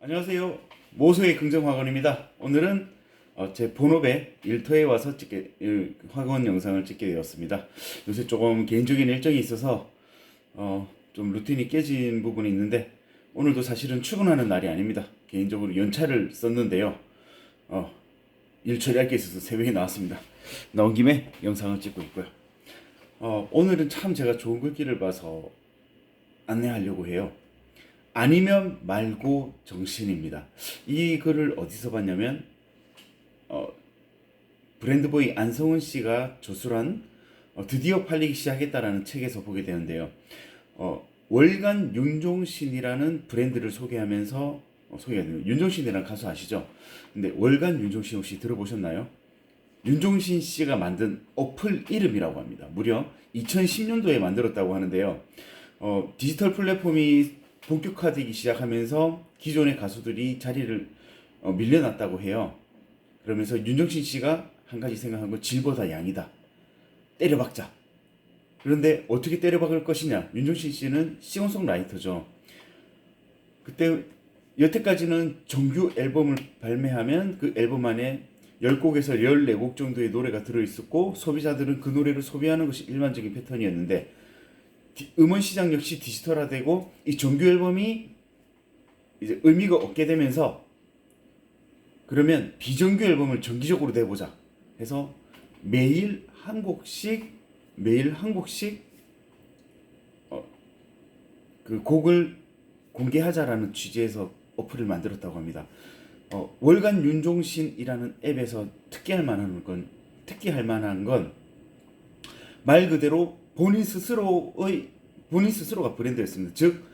안녕하세요. 모소의 긍정학원입니다. 오늘은 제 본업에 일터에 와서 학원 영상을 찍게 되었습니다. 요새 조금 개인적인 일정이 있어서 좀 루틴이 깨진 부분이 있는데 오늘도 사실은 출근하는 날이 아닙니다. 개인적으로 연차를 썼는데요. 일 처리할 게 있어서 새벽에 나왔습니다. 나온 김에 영상을 찍고 있고요. 오늘은 참 제가 좋은 글귀를 봐서 안내하려고 해요. 아니면 말고 정신입니다. 이 글을 어디서 봤냐면 브랜드보이 안성훈 씨가 저술한 드디어 팔리기 시작했다라는 책에서 보게 되는데요. 월간 윤종신이라는 브랜드를 소개하면서 소개가 됩니다. 윤종신이라는 가수 아시죠? 근데 월간 윤종신 혹시 들어보셨나요? 윤종신 씨가 만든 어플 이름이라고 합니다. 무려 2010년도에 만들었다고 하는데요. 디지털 플랫폼이 본격화되기 시작하면서 기존의 가수들이 자리를 밀려났다고 해요. 그러면서 윤종신 씨가 한 가지 생각한 건 질보다 양이다. 때려박자. 그런데 어떻게 때려박을 것이냐? 윤종신 씨는 싱어송라이터죠. 그때 여태까지는 정규 앨범을 발매하면 그 앨범 안에 10곡에서 14곡 정도의 노래가 들어있었고 소비자들은 그 노래를 소비하는 것이 일반적인 패턴이었는데 음원 시장 역시 디지털화되고 이 정규 앨범이 이제 의미가 없게 되면서 그러면 비정규 앨범을 정기적으로 내보자 해서 매일 한 곡씩 그 곡을 공개하자라는 취지에서 어플을 만들었다고 합니다. 월간 윤종신이라는 앱에서 특기할 만한 건 말 그대로 본인 스스로가 브랜드였습니다. 즉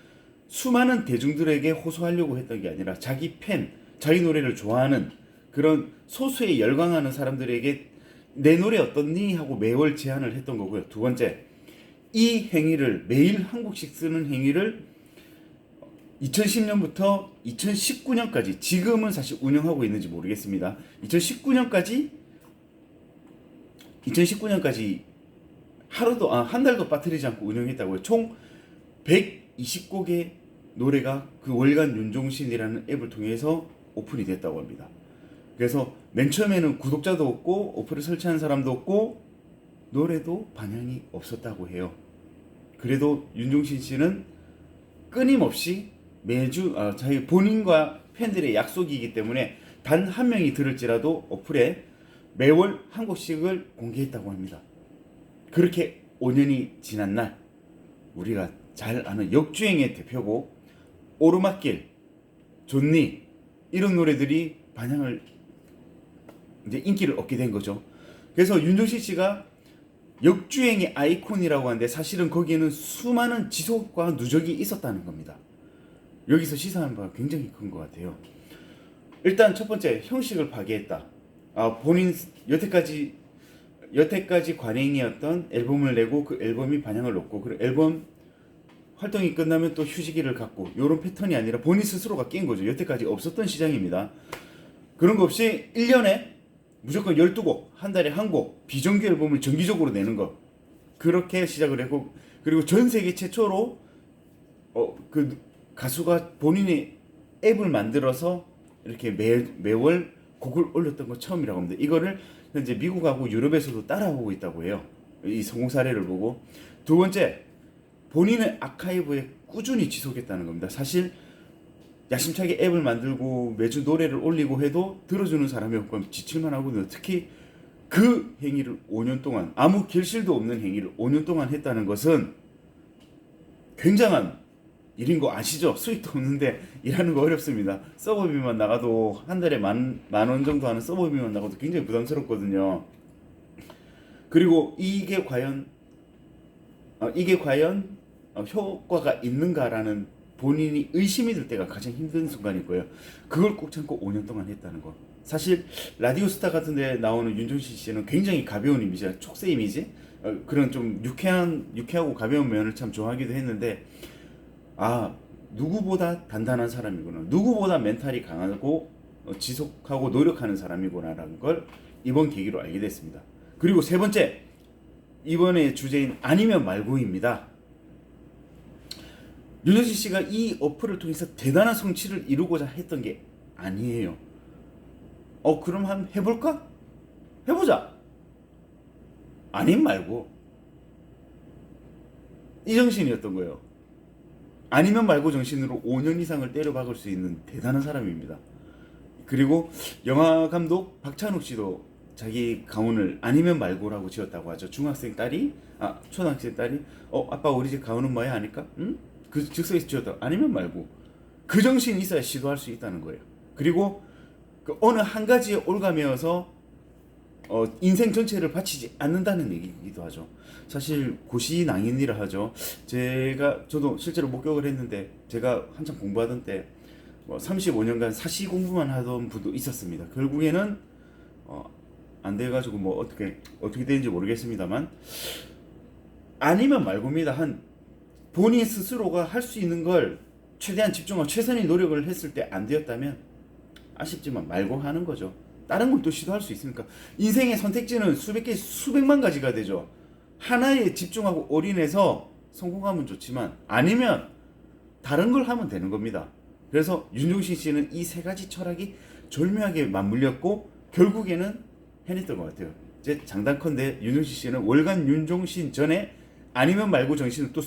수많은 대중들에게 호소하려고 했던 게 아니라 자기 팬, 자기 노래를 좋아하는 그런 소수에 열광하는 사람들에게 내 노래 어떻니? 하고 매월 제안을 했던 거고요. 두 번째, 이 행위를 매일 한 곡씩 쓰는 행위를 2010년부터 2019년까지 지금은 사실 운영하고 있는지 모르겠습니다. 2019년까지 한 달도 빠뜨리지 않고 운영했다고요. 총 120곡의 노래가 그 월간 윤종신이라는 앱을 통해서 오픈이 됐다고 합니다. 그래서 맨 처음에는 구독자도 없고 어플을 설치한 사람도 없고 노래도 반향이 없었다고 해요. 그래도 윤종신 씨는 끊임없이 매주 자기 본인과 팬들의 약속이기 때문에 단 한 명이 들을지라도 어플에 매월 한 곡씩을 공개했다고 합니다. 그렇게 5년이 지난 날 우리가 잘 아는 역주행의 대표곡 오르막길, 좋니 이런 노래들이 반향을 이제 인기를 얻게 된 거죠. 그래서 윤종신 씨가 역주행의 아이콘이라고 하는데 사실은 거기에는 수많은 지속과 누적이 있었다는 겁니다. 여기서 시사하는 바가 굉장히 큰 것 같아요. 일단 첫 번째 형식을 파괴했다. 본인 여태까지 관행이었던 앨범을 내고 그 앨범이 반향을 얻고 그 앨범 활동이 끝나면 또 휴지기를 갖고 이런 패턴이 아니라 본인 스스로가 낀 거죠. 여태까지 없었던 시장입니다. 그런 거 없이 1년에 무조건 12곡, 한 달에 한 곡 비정규 앨범을 정기적으로 내는 거 그렇게 시작을 했고 그리고 전 세계 최초로 그 가수가 본인의 앱을 만들어서 이렇게 매월 곡을 올렸던 거 처음이라고 합니다. 이거를 현재 미국하고 유럽에서도 따라오고 있다고 해요. 이 성공 사례를 보고. 두 번째, 본인의 아카이브에 꾸준히 지속했다는 겁니다. 사실 야심차게 앱을 만들고 매주 노래를 올리고 해도 들어주는 사람이 없고 지칠만 하거든요. 특히 그 행위를 5년 동안 아무 결실도 없는 행위를 5년 동안 했다는 것은 굉장한 일인 거 아시죠? 수익도 없는데 일하는 거 어렵습니다. 서버비만 나가도 한 달에 만 원 정도 하는 서버비만 나가도 굉장히 부담스럽거든요. 그리고 이게 과연 효과가 있는가라는 본인이 의심이 들 때가 가장 힘든 순간일 거예요. 그걸 꼭 참고 5년 동안 했다는 거. 사실 라디오스타 같은 데 나오는 윤종신 씨는 굉장히 가벼운 이미지, 촉새 이미지, 그런 좀 유쾌하고 가벼운 면을 참 좋아하기도 했는데 누구보다 단단한 사람이구나. 누구보다 멘탈이 강하고 지속하고 노력하는 사람이구나라는 걸 이번 계기로 알게 됐습니다. 그리고 세 번째, 이번의 주제인 아니면 말고입니다. 윤여신 씨가 이 어플을 통해서 대단한 성취를 이루고자 했던 게 아니에요. 그럼 한번 해볼까? 해보자. 아님 말고 이 정신이었던 거예요. 아니면 말고 정신으로 5년 이상을 때려박을 수 있는 대단한 사람입니다. 그리고 영화 감독 박찬욱 씨도 자기 가훈을 아니면 말고라고 지었다고 하죠. 초등학생 딸이 아빠 우리 집 가훈은 뭐야 하니까 그 즉석에서 지었다. 아니면 말고 그 정신이 있어야 시도할 수 있다는 거예요. 그리고 그 어느 한 가지에 올가매어서 인생 전체를 바치지 않는다는 얘기이기도 하죠. 사실 고시낭인이라 하죠. 저도 실제로 목격을 했는데 제가 한참 공부하던 때 35년간 사시 공부만 하던 분도 있었습니다. 결국에는 안 돼가지고 어떻게 되는지 모르겠습니다만 아니면 말고입니다. 본인 스스로가 할 수 있는 걸 최대한 집중하고 최선의 노력을 했을 때 안 되었다면 아쉽지만 말고 하는 거죠. 다른 걸 또 시도할 수 있으니까. 인생의 선택지는 수백 개, 수백만 가지가 되죠. 하나에 집중하고 올인해서 성공하면 좋지만 아니면 다른 걸 하면 되는 겁니다. 그래서 윤종신 씨는 이 세 가지 철학이 절묘하게 맞물렸고 결국에는 해냈던 것 같아요. 이제 장단컨대 윤종신 씨는 월간 윤종신 전에 아니면 말고 정신은 또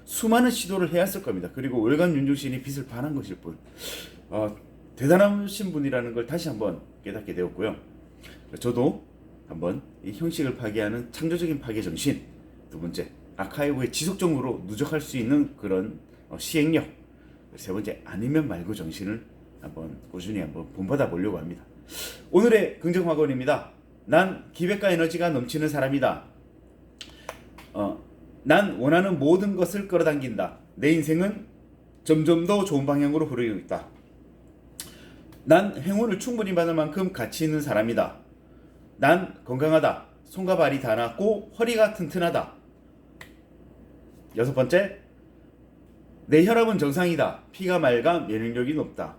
수많은 시도를 해왔을 겁니다. 그리고 월간 윤종신이 빛을 발한 것일 뿐. 대단하신 분이라는 걸 다시 한번 깨닫게 되었고요. 저도 한번 이 형식을 파괴하는 창조적인 파괴 정신, 두 번째 아카이브에 지속적으로 누적할 수 있는 그런 시행력, 세 번째 아니면 말고 정신을 꾸준히 본받아 보려고 합니다. 오늘의 긍정학원입니다. 난 기백과 에너지가 넘치는 사람이다. 난 원하는 모든 것을 끌어당긴다. 내 인생은 점점 더 좋은 방향으로 흐르고 있다. 난 행운을 충분히 받을 만큼 가치 있는 사람이다. 난 건강하다. 손과 발이 다 낫고 허리가 튼튼하다. 여섯 번째, 내 혈압은 정상이다. 피가 맑아 면역력이 높다.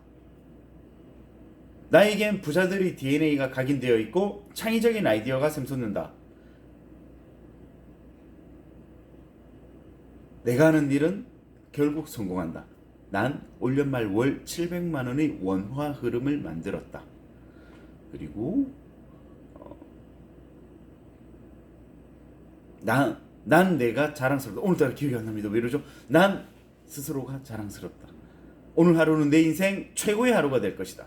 나에겐 부자들의 DNA가 각인되어 있고 창의적인 아이디어가 샘솟는다. 내가 하는 일은 결국 성공한다. 난 올 연말 월 700만 원의 원화 흐름을 만들었다. 그리고 난 내가 자랑스럽다. 오늘따라 기억이 안 납니다. 왜 이러죠? 난 스스로가 자랑스럽다. 오늘 하루는 내 인생 최고의 하루가 될 것이다.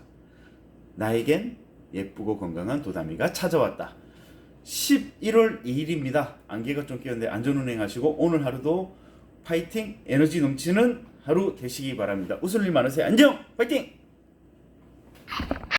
나에겐 예쁘고 건강한 도담이가 찾아왔다. 11월 2일입니다. 안개가 좀 끼었는데 안전운행하시고 오늘 하루도 파이팅, 에너지 넘치는 하루 되시기 바랍니다. 웃을 일 많으세요. 안녕! 파이팅!